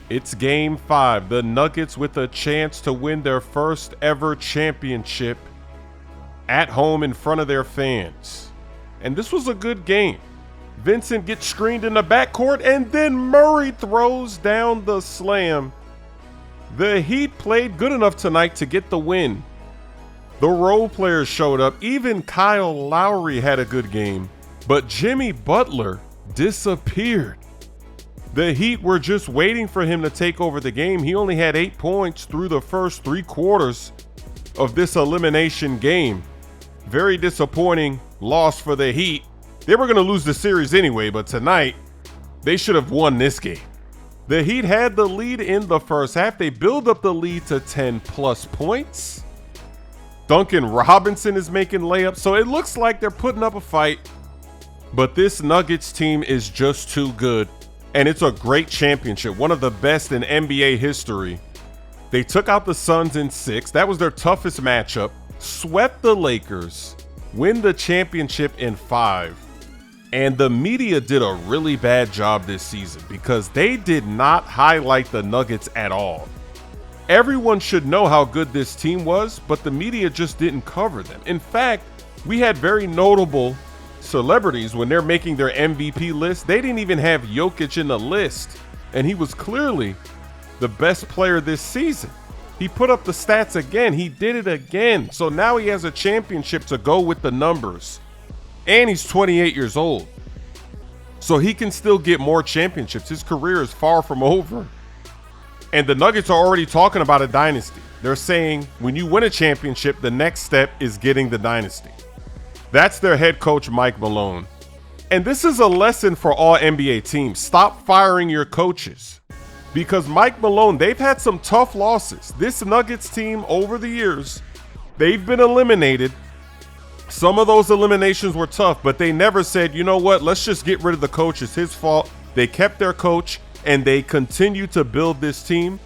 It's game 5. The Nuggets with a chance to win their first ever championship at home in front of their fans. And this was a good game. Vincent gets screened in the backcourt, and then Murray throws down the slam. The Heat played good enough tonight to get the win. The role players showed up. Even Kyle Lowry had a good game, but Jimmy Butler disappeared. The Heat were just waiting for him to take over the game. He only had 8 points through the first 3 quarters of this elimination game. Very disappointing loss for the Heat. They were going to lose the series anyway, but tonight they should have won this game. The Heat had the lead in the first half. They build up the lead to 10 plus points. Duncan Robinson is making layups, so it looks like they're putting up a fight. But this Nuggets team is just too good. And it's a great championship, one of the best in NBA history. They took out the Suns in 6. That was their toughest matchup. Swept the Lakers, win the championship in 5. And the media did a really bad job this season because they did not highlight the Nuggets at all. Everyone should know how good this team was, but the media just didn't cover them. In fact, we had very notable celebrities when they're making their MVP list. They didn't even have Jokic in the list, and he was clearly the best player this season. He put up the stats again. He did it again. So now he has a championship to go with the numbers. And he's 28 years old. So he can still get more championships. His career is far from over. And the Nuggets are already talking about a dynasty. They're saying when you win a championship, the next step is getting the dynasty. That's their head coach, Mike Malone. And this is a lesson for all NBA teams. Stop firing your coaches. Because Mike Malone, they've had some tough losses. This Nuggets team over the years, they've been eliminated. Some of those eliminations were tough, but they never said, you know what, let's just get rid of the coach. It's his fault. They kept their coach, and they continue to build this team.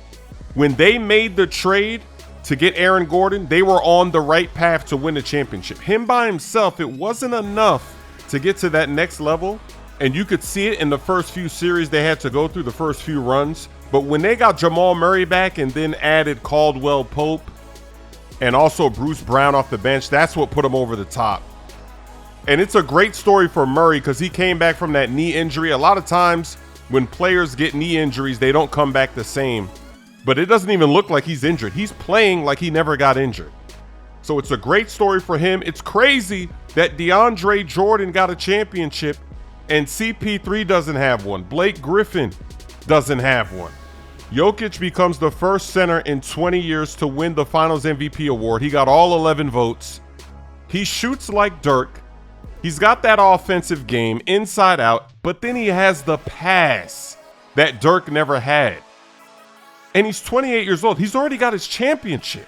When they made the trade to get Aaron Gordon, they were on the right path to win the championship. Him by himself, it wasn't enough to get to that next level. And you could see it in the first few series they had to go through, the first few runs. But when they got Jamal Murray back and then added Caldwell Pope and also Bruce Brown off the bench, that's what put them over the top. And it's a great story for Murray because he came back from that knee injury. A lot of times when players get knee injuries, they don't come back the same. But it doesn't even look like he's injured. He's playing like he never got injured. So it's a great story for him. It's crazy that DeAndre Jordan got a championship and CP3 doesn't have one. Blake Griffin doesn't have one. Jokic becomes the first center in 20 years to win the Finals MVP award. He got all 11 votes. He shoots like Dirk. He's got that offensive game inside out, but then he has the pass that Dirk never had. And he's 28 years old. He's already got his championship.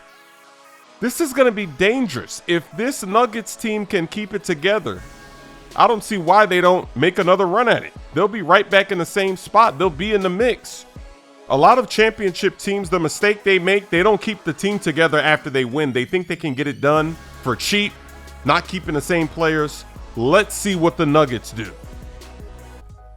This is going to be dangerous. If this Nuggets team can keep it together, I don't see why they don't make another run at it. They'll be right back in the same spot. They'll be in the mix. A lot of championship teams, the mistake they make, they don't keep the team together after they win. They think they can get it done for cheap, not keeping the same players. Let's see what the Nuggets do.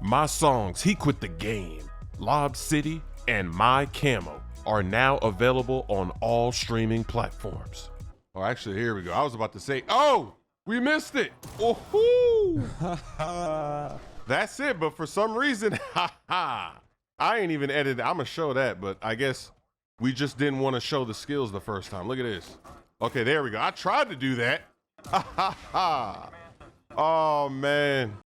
My songs, He Quit the Game, Lob City, and My Camo are now available on all streaming platforms. Oh, actually, here we go. I was about to say, oh, we missed it. Oh, that's it. But for some reason, I ain't even edited. I'm going to show that, but I guess we just didn't want to show the skills the first time. Look at this. Okay, there we go. I tried to do that. Oh, man.